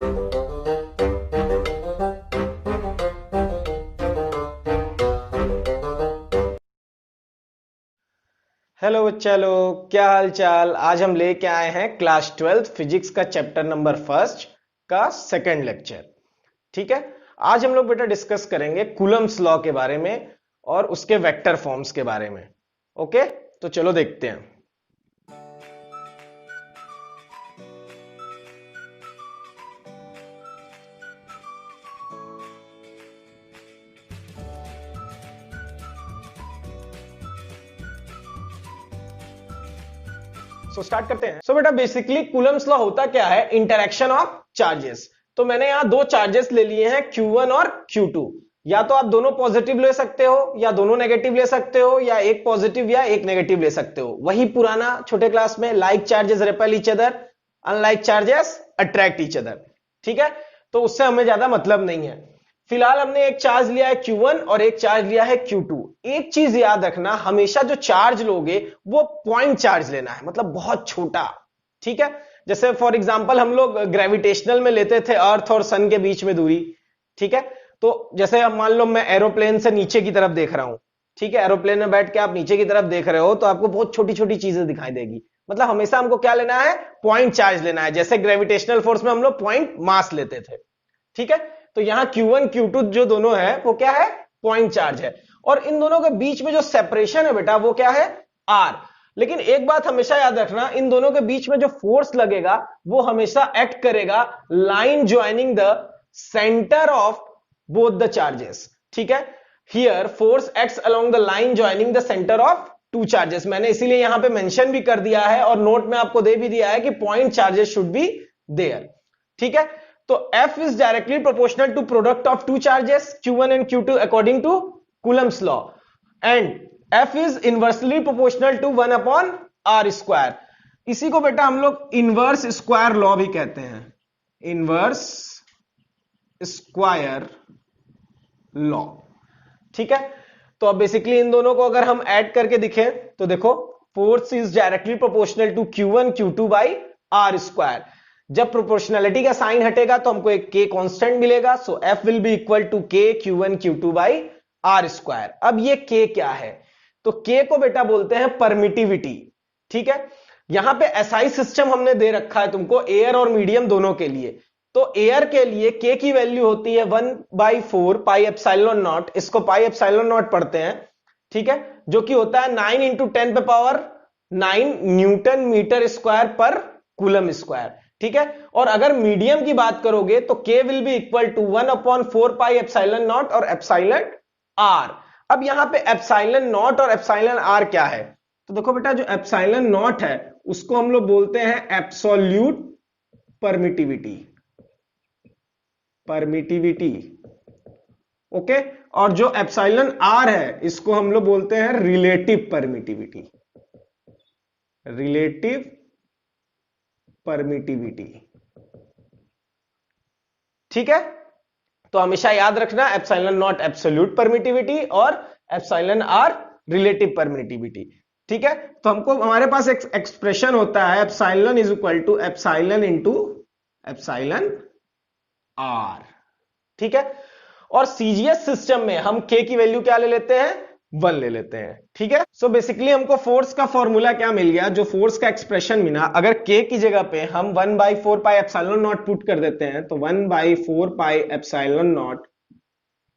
Hello बच्चा लोग, क्या हाल चाल। आज हम लेके आए हैं क्लास 12 फिजिक्स का चैप्टर नंबर फर्स्ट का सेकंड लेक्चर। ठीक है। आज हम लोग बेटा डिस्कस करेंगे कूलम्स लॉ के बारे में और उसके वेक्टर फॉर्म्स के बारे में। ओके, तो चलो देखते हैं। स्टार्ट करते हैं। बेटा बेसिकली कूलम्स लॉ होता क्या है? Interaction of charges. तो मैंने यहां दो चार्जेस ले लिए हैं, Q1 और Q2। या तो आप दोनों पॉजिटिव ले सकते हो या दोनों नेगेटिव ले सकते हो या एक पॉजिटिव या एक नेगेटिव ले सकते हो। वही पुराना छोटे क्लास में, like charges repel each other, unlike charges attract each other. ठीक है, तो उससे हमें ज्यादा मतलब नहीं है। फिलहाल हमने एक चार्ज लिया है Q1 और एक चार्ज लिया है Q2। एक चीज याद रखना, हमेशा जो चार्ज लोगे वो पॉइंट चार्ज लेना है, मतलब बहुत छोटा। ठीक है, जैसे फॉर एग्जांपल हम लोग ग्रेविटेशनल में लेते थे अर्थ और सन के बीच में दूरी। ठीक है, तो जैसे अब मान लो मैं एरोप्लेन से नीचे की तरफ देख रहा हूं। ठीक है, एरोप्लेन में बैठ के आप नीचे की तरफ देख रहे हो तो आपको बहुत छोटी छोटी चीजें दिखाई देगी। मतलब हमेशा हमको क्या लेना है? पॉइंट चार्ज लेना है। जैसे ग्रेविटेशनल फोर्स में हम लोग पॉइंट मास लेते थे। ठीक है, तो यहां Q1 Q2 जो दोनों है वो क्या है? पॉइंट चार्ज है। और इन दोनों के बीच में जो सेपरेशन है बेटा वो क्या है? R। लेकिन एक बात हमेशा याद रखना, इन दोनों के बीच में जो फोर्स लगेगा वो हमेशा एक्ट करेगा line joining the centre of both the charges. ठीक है, here force acts along the line joining the centre of two charges. मैंने इसीलिए यहां पे मेंशन भी कर दिया है और नोट में आपको दे भी दिया है कि point charges should be there. ठीक है, तो F is directly proportional to product of two charges Q1 and Q2 according to Coulomb's law, and F is inversely proportional to 1 upon R square। इसी को बेटा हम लोग इनवर्स स्क्वायर लॉ भी कहते हैं, इनवर्स स्क्वायर लॉ। ठीक है, तो अब बेसिकली इन दोनों को अगर हम ऐड करके दिखें तो देखो, force is directly proportional to Q1 Q2 by R square. जब प्रोपोर्शनलिटी का साइन हटेगा तो हमको एक K कांस्टेंट मिलेगा, so F will be equal to K Q1 Q2 by R square. अब ये K क्या है? तो K को बेटा बोलते हैं परमिटिविटी। ठीक है, यहां पे SI सिस्टम हमने दे रखा है तुमको एयर और मीडियम दोनों के लिए। तो एयर के लिए K की वैल्यू होती है 1/4 पाई एप्सिलॉन नॉट, इसको पाई एप्सिलॉन नॉट पढ़ते हैं। ठीक है, जो कि होता है 9 इंटू 10 पे पावर 9 न्यूटन मीटर स्क्वायर पर कूलम स्क्वायर। ठीक है, और अगर मीडियम की बात करोगे तो K will be equal to 1/4 pi epsilon naught और एप्सिलॉन R। अब यहां पे एप्सिलॉन नॉट और एप्सिलॉन R क्या है? तो देखो बेटा, जो एप्सिलॉन नॉट है उसको हम लोग बोलते हैं एब्सोल्यूट परमिटिविटी, परमिटिविटी। ओके, और जो एप्सिलॉन R है इसको हम लोग बोलते हैं रिलेटिव परमिटिविटी, रिलेटिव परमिटिविटी। ठीक है, तो हमेशा याद रखना एप्सिलॉन नॉट एब्सोल्यूट परमिटिविटी और एप्सिलॉन R रिलेटिव परमिटिविटी। ठीक है, तो हमको हमारे पास एक एक्सप्रेशन होता है epsilon is equal to epsilon into epsilon R। ठीक है, और CGS सिस्टम में हम K की वैल्यू क्या ले लेते हैं? 1 ले लेते हैं। ठीक है, सो बेसिकली हमको फोर्स का फॉर्मूला क्या मिल गया? जो फोर्स का एक्सप्रेशन मिला, अगर K की जगह पे हम 1/4 पाई एप्सिलॉन नॉट पुट कर देते हैं तो 1/4 pi epsilon naught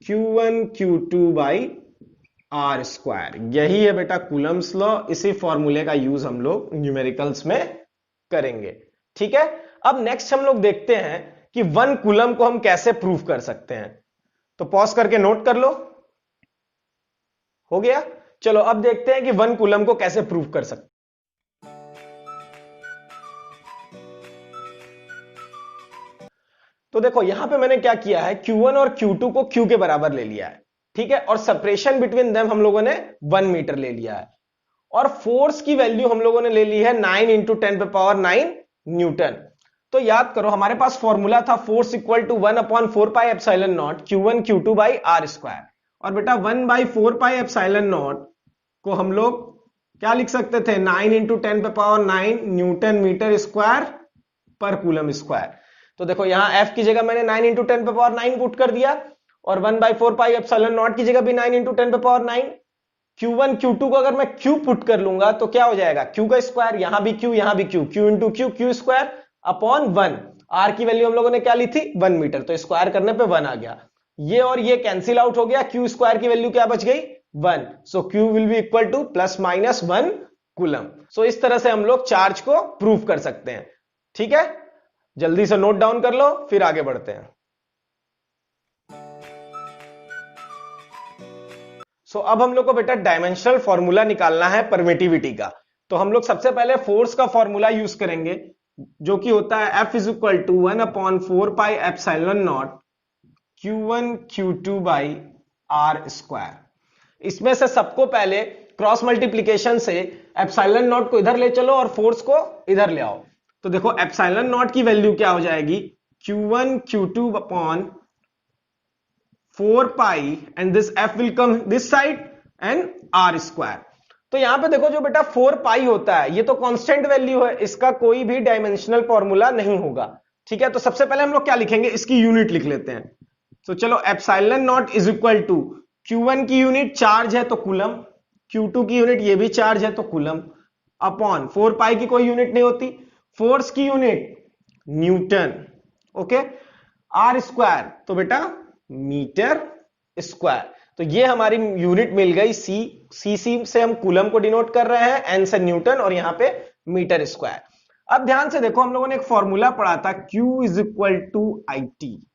Q1 Q2 by R square. यही है बेटा कूलम्स लॉ। इसी फॉर्मूले का यूज हम लोग न्यूमेरिकल्स में करेंगे। ठीक है, अब नेक्स्ट हम लोग देखते हैं कि 1 कूलम को हम कैसे प्रूव कर सकते हैं। तो पॉज करके नोट कर लो। हो गया? चलो अब देखते हैं कि 1 कूलम को कैसे प्रूव कर सकते हैं। तो देखो यहां पे मैंने क्या किया है, Q1 और Q2 को Q के बराबर ले लिया है। ठीक है, और सेपरेशन बिटवीन देम हम लोगों ने 1 मीटर ले लिया है। और फोर्स की वैल्यू हम लोगों ने ले ली है 9 इंटू 10 पे पावर 9 न्यूटन। तो याद करो हमारे पास फॉर्मूला था force equal to 1/4 pi epsilon naught Q1 Q2 by R square. और बेटा 1/4 पाई एप्सिलॉन नॉट को हम लोग क्या लिख सकते थे? 9 इंटू 10 पे पावर 9 न्यूटन मीटर स्क्वायर पर कूलम स्क्वायर। तो देखो यहां f की जगह मैंने 9 इंटू 10 पे पावर 9 पुट कर दिया, और 1/4 पाई एप्सिलॉन नॉट की जगह भी 9 इंटू 10 पे पावर 9। Q1 Q2 को अगर मैं Q पुट कर लूंगा तो क्या हो जाएगा, Q का स्क्वायर, यहां भी Q यहां भी Q, Q into Q square upon 1। R की वैल्यू हम लोगों ने क्या ली थी, 1 मीटर, तो स्क्वायर करने पे 1 आ गया। ये और ये कैंसिल आउट हो गया, Q स्क्वायर की वैल्यू क्या बच गई, 1। So Q will be equal to plus minus 1 coulomb. So इस तरह से हम लोग चार्ज को प्रूव कर सकते हैं। ठीक है, जल्दी से नोट डाउन कर लो, फिर आगे बढ़ते हैं। अब हम लोग को बेटा डायमेंशनल फॉर्मूला निकालना है परमिटिविटी का। तो हम लोग सबसे पहले फोर्स का फॉर्मूला यूज करेंगे, जो कि होता है F is equal to 1/4 pi epsilon naught Q1 Q2 by R square. इसमें से सबको पहले क्रॉस मल्टीप्लीकेशन से एप्सिलॉन नॉट को इधर ले चलो और फोर्स को इधर ले आओ। तो देखो एप्सिलॉन नॉट की वैल्यू क्या हो जाएगी, Q1 Q2 upon 4 pi and this f will come this side and r square। तो यहां पे देखो जो बेटा 4 पाई होता है ये तो कांस्टेंट वैल्यू है, इसका कोई भी डायमेंशनल फॉर्मूला नहीं होगा। ठीक है, तो सबसे पहले हम लोग क्या लिखेंगे, इसकी यूनिट लिख लेते हैं। तो चलो epsilon naught is equal to Q1 की यूनिट चार्ज है तो कूलम, Q2 की यूनिट ये भी चार्ज है तो कूलम, अपॉन 4 पाई की कोई यूनिट नहीं होती, फोर्स की unit Newton, okay, r square तो बेटा मीटर स्क्वायर। तो ये हमारी यूनिट मिल गई सी से हम कूलम को डिनोट कर रहे हैं, एन से न्यूटन और यहां पे मीटर स्क्वायर। अब ध्यान से देखो हम लोगों ने एक फॉर्मूला पढ़ा था Q is equal to I T,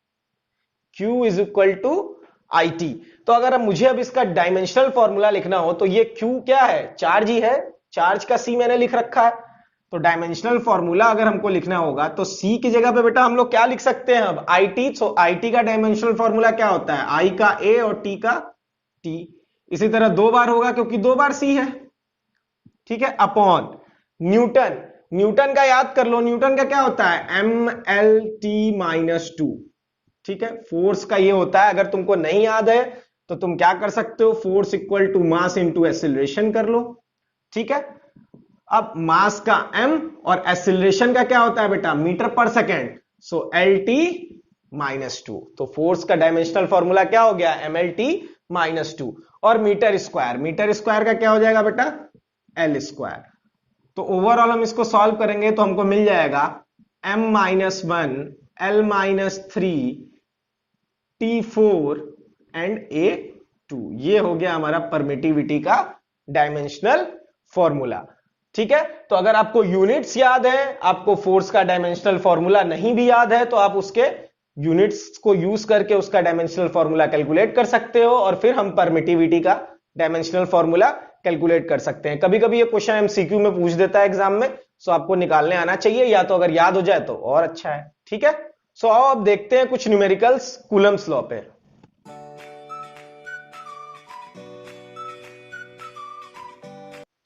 Q is equal to I T. तो अगर मुझे अब इसका डायमेंशनल फॉर्मूला लिखना हो तो ये Q क्या है, चार्ज ही है, चार्ज का C मैंने लिख रखा है। तो डायमेंशनल फॉर्मूला अगर हमको लिखना होगा तो C की जगह पे बेटा हम लोग क्या लिख सकते हैं अब, आई टी। तो आई टी का डायमेंशनल फॉर्मूला क्या होता है, I का A और T का T। इसी तरह 2 बार होगा क्योंकि 2 बार C है, ठीक है, अपॉन न्यूटन। न्यूटन का याद कर लो, न्यूटन का क्या होता है, MLT-2। ठीक है, फोर्स का ये होता है, अगर तुमको नहीं याद है तो तुम क्या कर सकते हो, force equal to mass into acceleration कर लो। ठीक है, अब मास का m और एक्सीलरेशन का क्या होता है बेटा, मीटर पर सेकेंड, सो LT-2। तो फोर्स का डायमेंशनल फॉर्मूला क्या हो गया, MLT-2। और मीटर स्क्वायर का क्या हो जाएगा बेटा, L स्क्वायर। तो ओवरऑल हम इसको सॉल्व करेंगे तो हमको मिल जाएगा m-1 L-3 T4 and A2। ये हो गया हमारा परमिटिविटी का डायमेंशनल फॉर्मूला। ठीक है, तो अगर आपको यूनिट्स याद है, आपको फोर्स का डायमेंशनल फॉर्मूला नहीं भी याद है, तो आप उसके यूनिट्स को यूज करके उसका डायमेंशनल फॉर्मूला कैलकुलेट कर सकते हो, और फिर हम परमिटिविटी का डायमेंशनल फॉर्मूला कैलकुलेट कर सकते हैं। कभी कभी ये क्वेश्चन एमसीक्यू में पूछ देता है एग्जाम में, सो आपको निकालने आना चाहिए, या तो अगर याद हो जाए तो और अच्छा है। ठीक है, सो आओ अब देखते हैं कुछ न्यूमेरिकल्स कूलम्स लॉ पे।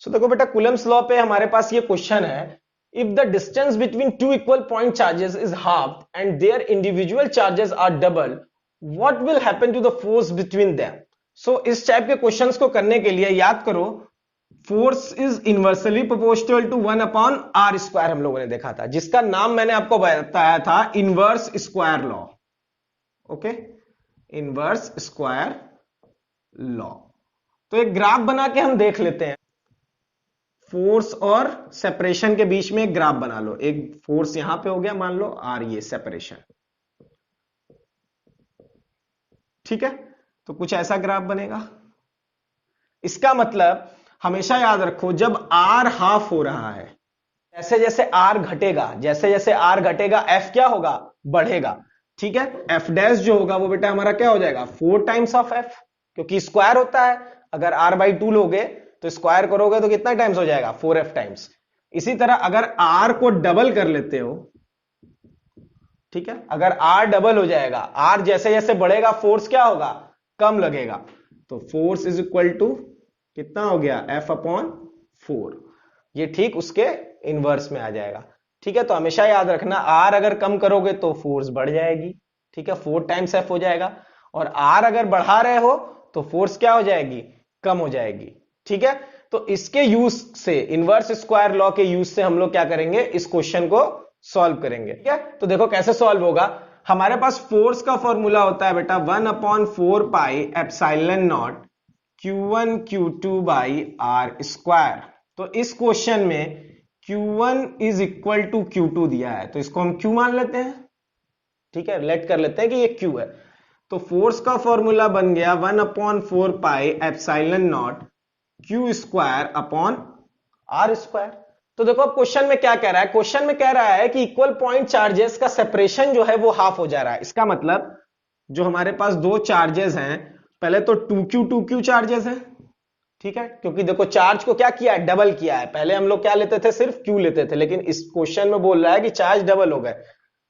देखो बेटा कूलम्स लॉ पे हमारे पास ये क्वेश्चन है, if the distance between two equal point charges is half and their individual charges are double, what will happen to the force between them. So इस type के questions को करने के लिए याद करो, force is inversely proportional to 1/r square हम लोगों ने देखा था, जिसका नाम मैंने आपको बताया था inverse square law. Okay, inverse square law. तो एक ग्राफ बना के हम देख लेते हैं, फोर्स और सेपरेशन के बीच में एक ग्राफ बना लो। एक फोर्स यहां पे हो गया मान लो आर, ये सेपरेशन, ठीक है, तो कुछ ऐसा ग्राफ बनेगा। इसका मतलब हमेशा याद रखो, जब आर हाफ हो रहा है, जैसे जैसे आर घटेगा, जैसे जैसे आर घटेगा एफ क्या होगा, बढ़ेगा। ठीक है, एफ डैश जो होगा वो बेटा हमारा क्या हो जाएगा, 4 टाइम्स ऑफ एफ, क्योंकि स्क्वायर होता है। अगर r/2 लोगे तो स्क्वायर करोगे तो कितना टाइम्स हो जाएगा, 4f टाइम्स। इसी तरह अगर r को डबल कर लेते हो, ठीक है, अगर r डबल हो जाएगा, r जैसे जैसे बढ़ेगा फोर्स क्या होगा, कम लगेगा। तो फोर्स इज इक्वल टू कितना हो गया, F/4। ये ठीक उसके इनवर्स में आ जाएगा। ठीक है, तो हमेशा याद रखना, r अगर कम करोगे तो फोर्स बढ़ जाएगी। ठीक है, 4 टाइम्स f हो जाएगा, और r अगर बढ़ा रहे हो तो फोर्स क्या हो जाएगी, कम हो जाएगी। ठीक है, तो इसके यूज से, इनवर्स स्क्वायर लॉ के यूज से हम लोग क्या करेंगे, इस क्वेश्चन को सॉल्व करेंगे। ठीक है, तो देखो कैसे सॉल्व होगा। हमारे पास फोर्स का फॉर्मूला होता है बेटा 1/4πε0 Q1 Q2 by R square. तो इस क्वेश्चन में Q1 is equal to Q2 दिया है, तो इसको हम Q मान लेते हैं। ठीक है, लेट कर लेते हैं कि ये Q है। तो फोर्स का फॉर्मूला बन गया 1/4πε0 Q square upon R square. तो देखो अब क्वेश्चन में क्या कह रहा है, क्वेश्चन में कह रहा है कि इक्वल पॉइंट चार्जेस का सेपरेशन जो है वो हाफ हो जा रहा है। इसका मतलब जो हमारे पास दो चार्जेस हैं, पहले तो 2Q चार्जेस हैं। ठीक है, क्योंकि देखो चार्ज को क्या किया है, डबल किया है। पहले हम लोग क्या लेते थे, सिर्फ Q लेते थे, लेकिन इस क्वेश्चन में बोल रहा है कि चार्ज डबल हो गए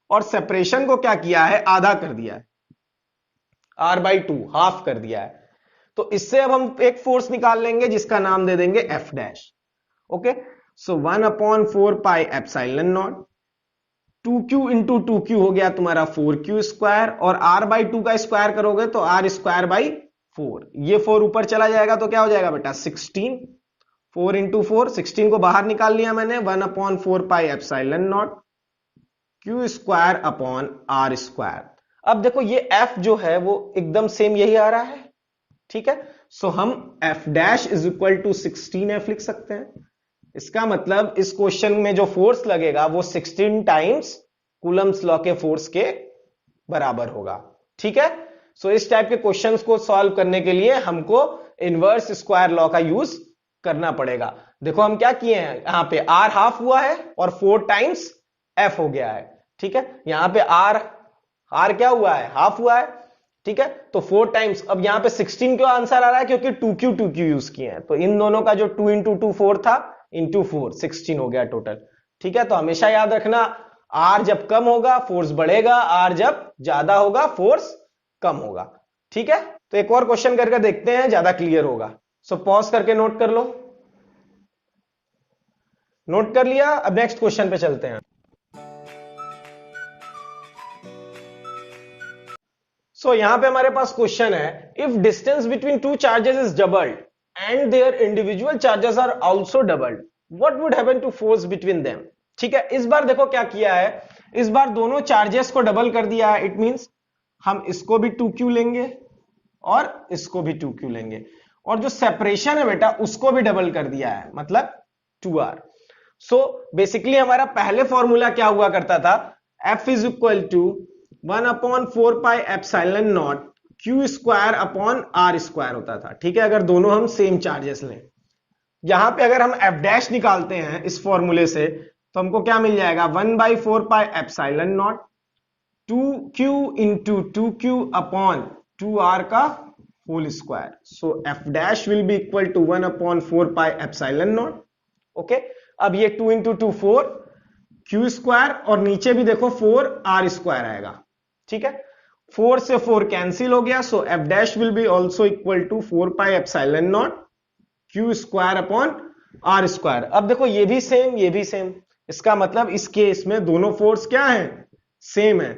और सेपरेशन को क्या किया है, आधा कर दिया है, R/2 हाफ कर दिया है। तो इससे अब हम एक फोर्स निकाल लेंगे जिसका नाम दे देंगे F डैश। ओके, सो 1/4πε0 2Q इंटू 2Q हो गया तुम्हारा 4Q स्क्वायर, और R/2 का स्क्वायर करोगे तो R स्क्वायर बाई 4। ये 4 ऊपर चला जाएगा तो क्या हो जाएगा बेटा 16। 4 इंटू 4, 16 को बाहर निकाल लिया मैंने। 1/4πε0 Q square upon R square. अब देखो ये F जो है वो एकदम सेम यही आ रहा है। ठीक है, सो हम F dash is equal to 16F लिख सकते हैं। इसका मतलब इस क्वेश्चन में जो फोर्स लगेगा वो 16 टाइम्स कूलम्स लॉ के फोर्स के बराबर होगा। ठीक है, सो इस टाइप के क्वेश्चंस को सॉल्व करने के लिए हमको इनवर्स स्क्वायर लॉ का यूज करना पड़ेगा। देखो हम क्या किए हैं, यहां पे R हाफ हुआ है और 4 टाइम्स F हो गया है। ठीक है, यहां पे R क्या हुआ है, हाफ हुआ है। ठीक है, तो 4 टाइम्स, अब यहां पे 16 क्यों आंसर आ रहा है, क्योंकि 2Q यूज किए हैं। तो इन दोनों का जो 2 इंटू 2 4 था, इंटू 4 16 हो गया टोटल। ठीक है, तो हमेशा याद रखना R जब कम होगा फोर्स बढ़ेगा, R जब ज्यादा होगा फोर्स कम होगा। ठीक है, तो एक और क्वेश्चन करके देखते हैं, ज्यादा क्लियर होगा। सो पॉज करके नोट कर लो। नोट कर लिया, अब नेक्स्ट क्वेश्चन पे चलते हैं। सो यहां पे हमारे पास क्वेश्चन है, if distance between two charges is doubled and their individual charges are also doubled, what would happen to force between them. ठीक है, इस बार देखो क्या किया है, इस बार दोनों चार्जेस को डबल कर दिया है। इट मींस हम इसको भी 2Q लेंगे और इसको भी 2Q लेंगे, और जो सेपरेशन है बेटा उसको भी डबल कर दिया है, मतलब 2R। सो बेसिकली हमारा पहले फॉर्मूला क्या हुआ करता था, F is equal to 1/4πε0 Q square upon R square होता था। ठीक है, अगर दोनों हम सेम चार्जेस लें। यहां पे अगर हम F डैश निकालते हैं इस फॉर्मूले से तो हमको क्या मिल जाएगा, 1/4πε0 2Q into 2Q upon 2R का whole square. So F dash will be equal to 1/4πε0। Okay, अब ये 2 इंटू 2 4 Q स्क्वायर, और नीचे भी देखो 4 R स्क्वायर आएगा। ठीक है, 4 से 4 कैंसिल हो गया, so F dash will be also equal to 4πε0 Q square upon R square. अब देखो ये भी सेम, ये भी सेम, इसका मतलब इस केस में दोनों फोर्स क्या है, सेम है।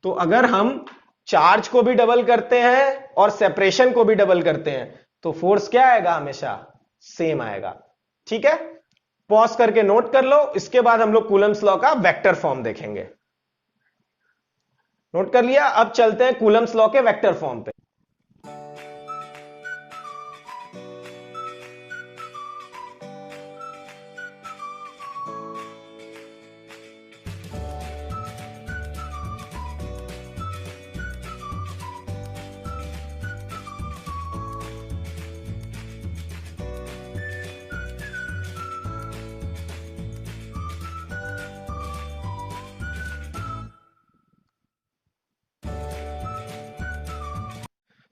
तो अगर हम चार्ज को भी डबल करते हैं और सेपरेशन को भी डबल करते हैं तो फोर्स क्या आएगा, हमेशा सेम आएगा। ठीक है, पॉज करके नोट कर लो, इसके बाद हम लोग कूलम्स लॉ का वेक्टर फॉर्म देखेंगे। नोट कर लिया, अब चलते हैं कूलम्स लॉ के वेक्टर फॉर्म पे।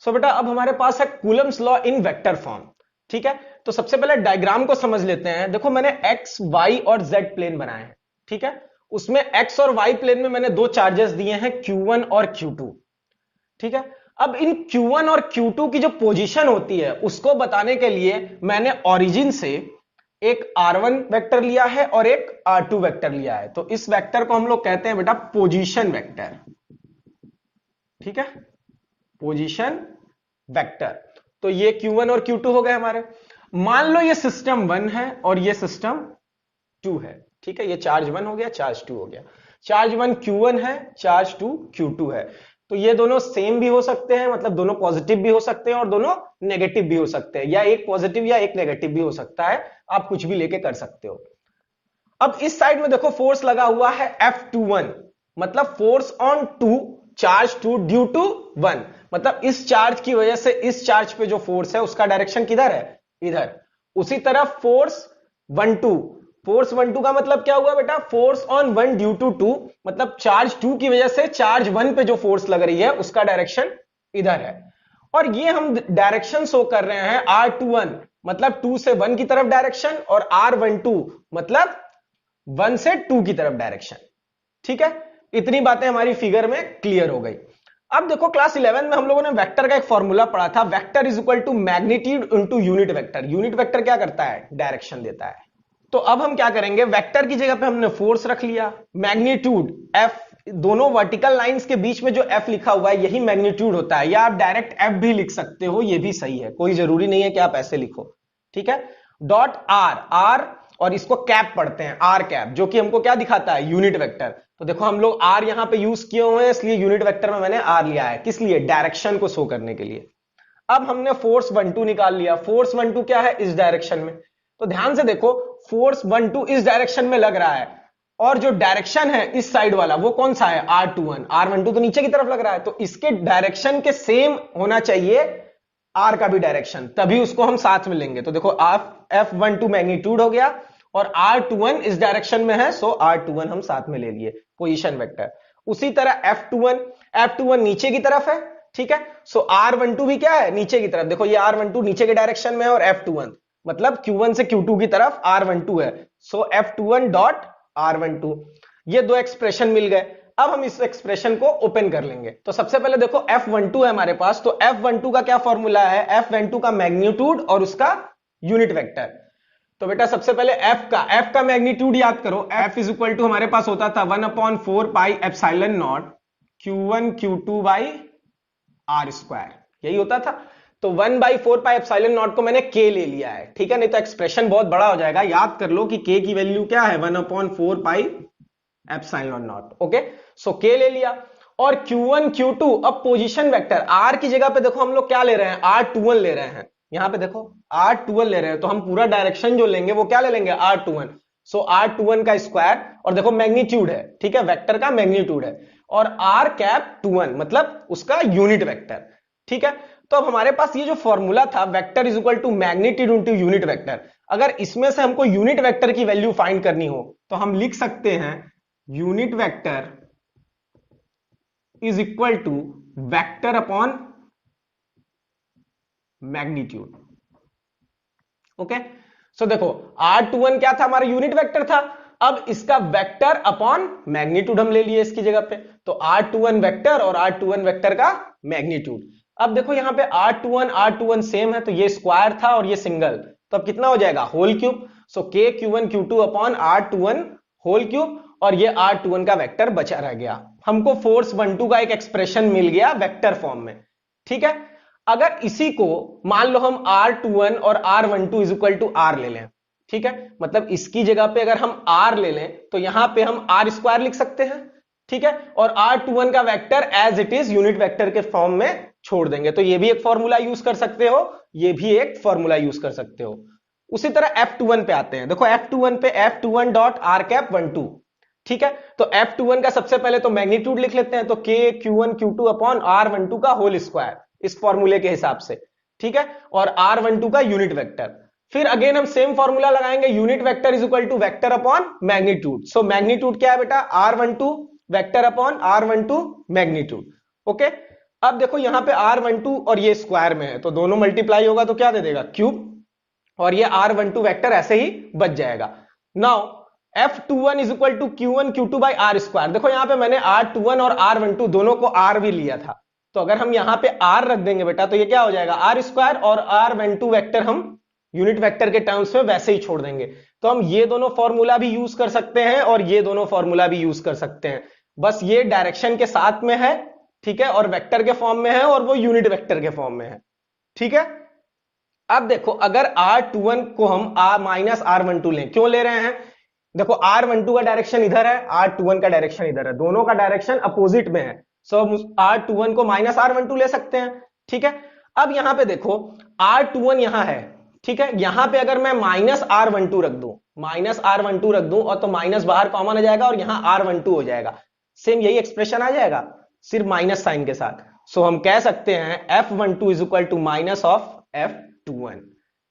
सो बेटा अब हमारे पास है Coulomb's law in vector form. ठीक है, तो सबसे पहले डायग्राम को समझ लेते हैं। देखो मैंने एक्स वाई और जेड प्लेन बनाए हैं। ठीक है, उसमें एक्स और वाई प्लेन में मैंने दो चार्जेस दिए हैं Q1 और Q2। ठीक है, अब इन Q1 और Q2 की जो पोजीशन होती है उसको बताने के लिए मैंने ओरिजिन से एक R1 वेक्टर लिया है और एक R2 वेक्टर लिया है। तो इस वेक्टर को हम लोग कहते हैं बेटा पोजीशन वेक्टर। ठीक है, पोजीशन वेक्टर। तो ये Q1 और Q2 हो गए हमारे। मान लो ये सिस्टम 1 है और ये सिस्टम 2 है। ठीक है, ये चार्ज 1 हो गया, चार्ज 2 हो गया। चार्ज 1 Q1 है, चार्ज 2 Q2 है। तो ये दोनों सेम भी हो सकते हैं, मतलब दोनों पॉजिटिव भी हो सकते हैं और दोनों नेगेटिव भी हो सकते हैं, या एक पॉजिटिव या एक नेगेटिव भी हो सकता है, आप कुछ भी लेके कर सकते हो। अब इस साइड में देखो फोर्स लगा हुआ है F21, मतलब force on 2 charge 2 due to 1, मतलब इस चार्ज की वजह से इस चार्ज पे जो फोर्स है उसका डायरेक्शन किधर है, इधर। उसी तरह फोर्स 1 2, फोर्स 1 2 का मतलब क्या हुआ बेटा, फोर्स ऑन 1 ड्यू टू 2, मतलब चार्ज 2 की वजह से चार्ज 1 पे जो फोर्स लग रही है उसका डायरेक्शन इधर है। और ये हम डायरेक्शन शो कर रहे हैं R21, मतलब 2 से 1 की तरफ डायरेक्शन, और R12 मतलब 1 से 2 की तरफ डायरेक्शन। ठीक है, इतनी बातें हमारी फिगर में क्लियर हो गई। अब देखो क्लास 11 में हम लोगों ने वेक्टर का एक फॉर्मूला पढ़ा था, vector is equal to magnitude into unit vector. Unit vector क्या करता है, डायरेक्शन देता है। तो अब हम क्या करेंगे, वेक्टर की जगह पे हमने फोर्स रख लिया, मैग्नीट्यूड F, दोनों वर्टिकल लाइंस के बीच में जो F लिखा हुआ है यही मैग्नीट्यूड होता है, या आप डायरेक्ट F भी लिख सकते हो, ये भी सही है, कोई जरूरी नहीं है कि आप ऐसे लिखो। ठीक है, डॉट R, और इसको कैप पढ़ते हैं, आर कैप, जो कि हमको क्या दिखाता है, यूनिट वेक्टर। तो देखो हम लोग आर यहां पे यूज किए हुए हैं, इसलिए यूनिट वेक्टर में मैंने आर लिया है, किस लिए, डायरेक्शन को शो करने के लिए। अब हमने फोर्स 1 2 निकाल लिया, फोर्स 1 2 क्या है, इस डायरेक्शन में। तो ध्यान से देखो, फोर्स 1 2 इस डायरेक्शन में लग रहा है, और जो डायरेक्शन है इस साइड वाला वो कौन सा है, R21, R12 तो नीचे की तरफ लग रहा है, तो इसके डायरेक्शन के सेम होना चाहिए आर का भी डायरेक्शन, तभी उसको हम साथ में लेंगे। तो देखो F12 मैग्नीट्यूड हो गया, और R21 इस डायरेक्शन में है, सो R21 हम साथ में ले लिए, पोजीशन वेक्टर। उसी तरह F21 नीचे की तरफ है, ठीक है, सो R12 भी क्या है, नीचे की तरफ। देखो ये R12 नीचे के डायरेक्शन में है, और F21 मतलब Q1 से Q2 की तरफ R12 है, सो F21 डॉट R12। ये दो एक्सप्रेशन मिल गए। अब हम इस एक्सप्रेशन को ओपन कर लेंगे। तो सबसे पहले देखो F12 है हमारे पास, तो F12 का क्या फॉर्मूला है, F12 का मैग्नीट्यूड और उसका यूनिट वेक्टर। तो बेटा सबसे पहले F का मैग्नीट्यूड याद करो, F इज इक्वल टू हमारे पास होता था 1/4 pi epsilon naught Q1 Q2 by R square, यही होता था। तो 1/4 पाई एप्सिलॉन नॉट को मैंने K ले लिया है, ठीक है, नहीं तो एक्सप्रेशन बहुत बड़ा हो जाएगा। याद कर लो कि K की वैल्यू क्या है, 1/4 pi epsilon not. Okay, so K ले लिया, और Q1 Q2, अब पोजीशन वेक्टर R की जगह पे देखो हम लोग क्या ले रहे हैं, R21 ले रहे हैं। यहां पे देखो R21 ले रहे हैं, तो हम पूरा डायरेक्शन जो लेंगे वो क्या ले लेंगे, R21। सो R21 का स्क्वायर, और देखो मैग्नीट्यूड है, ठीक है, वेक्टर का मैग्नीट्यूड है, और R कैप 21 मतलब उसका यूनिट वेक्टर। ठीक है, तो अब हमारे पास ये जो फॉर्मूला था, vector is equal to magnitude into unit vector, अगर इसमें से हमको यूनिट वेक्टर की वैल्यू फाइंड करनी हो तो हम लिख सकते हैं unit vector is equal to vector upon magnitude. Okay, so देखो R21 क्या था, हमारा यूनिट वेक्टर था, अब इसका वेक्टर अपॉन मैग्नीट्यूड हम ले लिए इसकी जगह पे, तो R21 वेक्टर और R21 वेक्टर का मैग्नीट्यूड। अब देखो यहां पे R21 सेम है, तो ये स्क्वायर था और ये सिंगल, तो अब कितना हो जाएगा, whole cube. So K Q1 Q2 upon R21 whole cube, और ये R21 का वेक्टर बचा रह गया। हमको फोर्स 1 2 का एक एक्सप्रेशन मिल गया वेक्टर फॉर्म में। ठीक है, अगर इसी को मान लो हम R21 और R12 is equal to R ले लें, ठीक है, मतलब इसकी जगह पे अगर हम R ले लें तो यहां पे हम R स्क्वायर लिख सकते हैं, ठीक है, और R21 का vector as it is unit vector के फॉर्म में छोड़ देंगे। तो ये भी एक फॉर्मूला यूज कर सकते हो, ये भी एक फॉर्मूला यूज कर सकते हो। उसी तरह F21 पे आते हैं, देखो F21 पे F21 डॉट R कैप 12, ठीक है, तो F21 का सबसे पहले तो मैग्नीट्यूड लिख लेते हैं, तो K Q1 Q2 upon R12 का होल स्क्वायर इस फॉर्मूले के हिसाब से, ठीक है, और R12 का यूनिट वेक्टर। फिर अगेन हम सेम फॉर्मूला लगाएंगे, unit vector is equal to vector upon magnitude. So magnitude क्या है बेटा, R12 vector upon R12 magnitude. Okay, अब देखो यहां पे R12 और ये स्क्वायर में है, तो दोनों मल्टीप्लाई होगा तो क्या दे देगा, क्यूब, और ये R12 वेक्टर ऐसे ही बच जाएगा। Now F21 is equal to Q1 Q2 by R square. देखो यहां पे मैंने R21 और R12 दोनों को R भी लिया था, तो अगर हम यहां पे R रख देंगे बेटा तो ये क्या हो जाएगा, R स्क्वायर, और R12 वेक्टर हम यूनिट वेक्टर के टर्म्स में वैसे ही छोड़ देंगे। तो हम ये दोनों फॉर्मूला भी यूज कर सकते हैं और ये दोनों फॉर्मूला भी यूज कर सकते हैं, बस ये डायरेक्शन के साथ में है, ठीक है, और वेक्टर के फॉर्म में है, और वो यूनिट वेक्टर के फॉर्म में है। ठीक है, अब देखो अगर R21 को हम माइनस R12 लें, क्यों ले रहे हैं, देखो R12 का डायरेक्शन इधर है, R21 का डायरेक्शन इधर है, दोनों का डायरेक्शन अपोजिट में है, सो R21 को माइनस R12 ले सकते हैं। ठीक है, अब यहां पे देखो R21 यहां है, ठीक है, यहां पे अगर मैं माइनस R12 रख दूं, माइनस R12 रख दूं और तो माइनस बाहर कॉमन आ जाएगा और यहां R12 हो जाएगा, सेम यही एक्सप्रेशन आ जाएगा सिर्फ माइनस साइन के साथ। सो हम कह सकते हैं F12 is equal to minus of F21।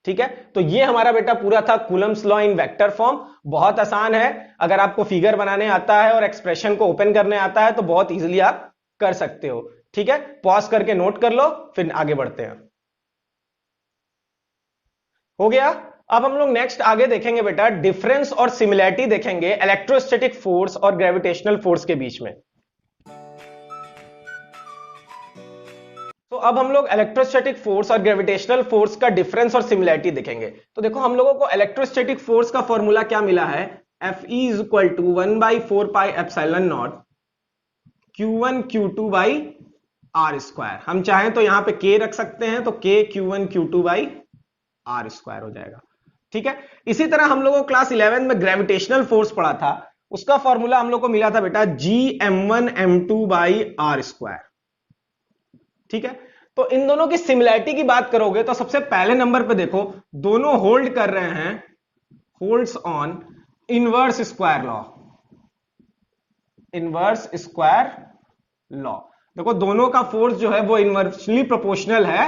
ठीक है, तो ये हमारा बेटा पूरा था Coulomb's law in vector form. बहुत आसान है, अगर आपको फिगर बनाने आता है और एक्सप्रेशन को ओपन करने आता है तो बहुत इजीली आप कर सकते हो। ठीक है, पॉज करके नोट कर लो, फिर आगे बढ़ते हैं। हो गया। अब हम लोग नेक्स्ट आगे देखेंगे बेटा डिफरेंस और सिमिलैरिटी देखेंगे इलेक्ट्रोस्टैटिक फोर्स और ग्रेविटेशनल फोर्स के बीच में। तो अब हम लोग इलेक्ट्रोस्टैटिक फोर्स और ग्रेविटेशनल फोर्स का डिफरेंस और सिमिलैरिटी देखेंगे। तो देखो हम लोगों को इलेक्ट्रोस्टैटिक फोर्स का फॉर्मूला क्या मिला है, Fe is equal to 1/4 pi epsilon naught Q1 Q2 by R square. हम चाहें तो यहां पे K रख सकते हैं, तो K Q1 Q2 by R square हो जाएगा। ठीक है, इसी तरह हम लोगों को क्लास 11 में ग्रेविटेशनल फोर्स पढ़ा था, उसका फॉर्मूला हम लोग को मिला था बेटा Gm1 M2 by R square. ठीक है, तो इन दोनों की सिमिलैरिटी की बात करोगे तो सबसे पहले नंबर पे देखो दोनों होल्ड कर रहे हैं, holds on inverse square law, inverse square law. देखो दोनों का फोर्स जो है वो इनवर्सली प्रोपोर्शनल है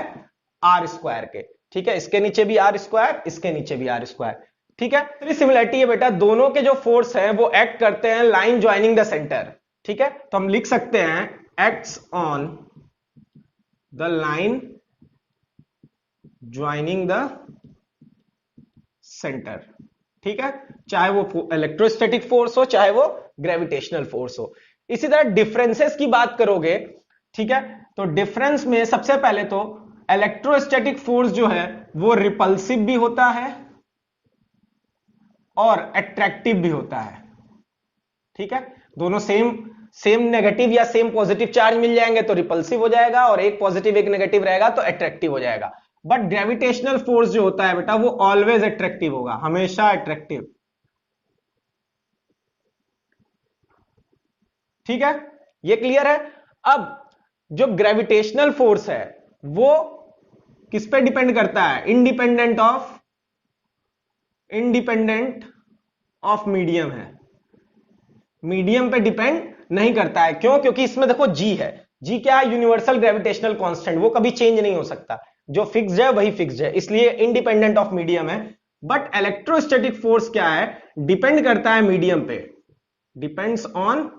आर स्क्वायर के। ठीक है, इसके नीचे भी आर स्क्वायर, इसके नीचे भी आर स्क्वायर। ठीक है, तो सिमिलैरिटी है बेटा दोनों के जो फोर्स हैं वो एक्ट करते हैं लाइन ज्वाइनिंग द सेंटर। ठीक है, तो हम लिख सकते हैं acts on the line joining the centre. ठीक है, चाहे वो इलेक्ट्रोस्टैटिक फोर्स हो चाहे वो ग्रेविटेशनल फोर्स हो। इसी तरह डिफरेंसेस की बात करोगे, ठीक है, तो डिफरेंस में सबसे पहले तो इलेक्ट्रोस्टैटिक फोर्स जो है वो रिपल्सिव भी होता है और अट्रैक्टिव भी होता है। ठीक है, दोनों सेम नेगेटिव या सेम पॉजिटिव चार्ज मिल जाएंगे तो रिपल्सिव हो जाएगा, और एक पॉजिटिव एक नेगेटिव रहेगा तो अट्रैक्टिव हो जाएगा। बट ग्रेविटेशनल फोर्स जो होता है बेटा वो ऑलवेज अट्रैक्टिव होगा, हमेशा अट्रैक्टिव। ठीक है, ये क्लियर है। अब जो ग्रेविटेशनल फोर्स है वो किस पे डिपेंड करता है, इंडिपेंडेंट ऑफ मीडियम है, मीडियम पे डिपेंड नहीं करता है। क्यों? क्योंकि इसमें देखो जी है, जी क्या है, यूनिवर्सल ग्रेविटेशनल कांस्टेंट, वो कभी चेंज नहीं हो सकता, जो फिक्स्ड है वही फिक्स्ड है, इसलिए इंडिपेंडेंट ऑफ मीडियम है। बट इलेक्ट्रोस्टैटिक फोर्स क्या है, डिपेंड करता है मीडियम पे, डिपेंड्स ऑन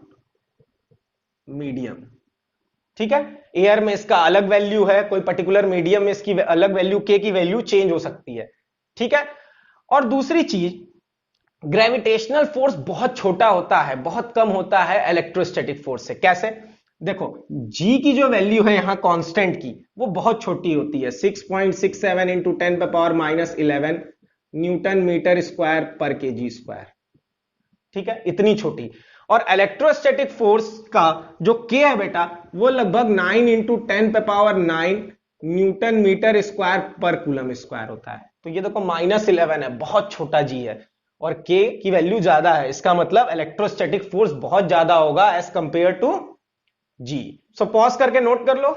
मीडियम। ठीक है, एयर में इसका अलग वैल्यू है, कोई पर्टिकुलर मीडियम में इसकी अलग वैल्यू, के की वैल्यू चेंज हो सकती है। ठीक है, और दूसरी चीज ग्रेविटेशनल फोर्स बहुत छोटा होता है, बहुत कम होता है इलेक्ट्रोस्टैटिक फोर्स से। कैसे? देखो जी की जो वैल्यू है यहां कांस्टेंट की वो बहुत छोटी होती है, 6.67 इंटू 10⁻11 न्यूटन मीटर स्क्वायर पर केजी स्क्वायर। ठीक है, इतनी छोटी। और इलेक्ट्रोस्टैटिक फोर्स का जो के है बेटा वो लगभग 9 इंटू 10⁻9 न्यूटन मीटर स्क्वायर पर कूलम स्क्वायर होता है। तो ये देखो -11 है, बहुत छोटा जी है, और के की वैल्यू ज्यादा है, इसका मतलब इलेक्ट्रोस्टैटिक फोर्स बहुत ज्यादा होगा as compare to G. So pause करके नोट कर लो।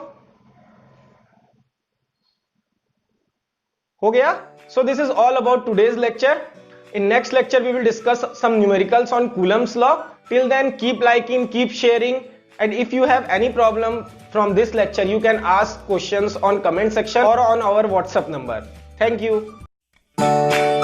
हो गया? So this is all about today's lecture. In next lecture we will discuss some numericals on Coulomb's law. Till then keep liking, keep sharing, and if you have any problem from this lecture you can ask questions on comment section or on our WhatsApp number. Thank you.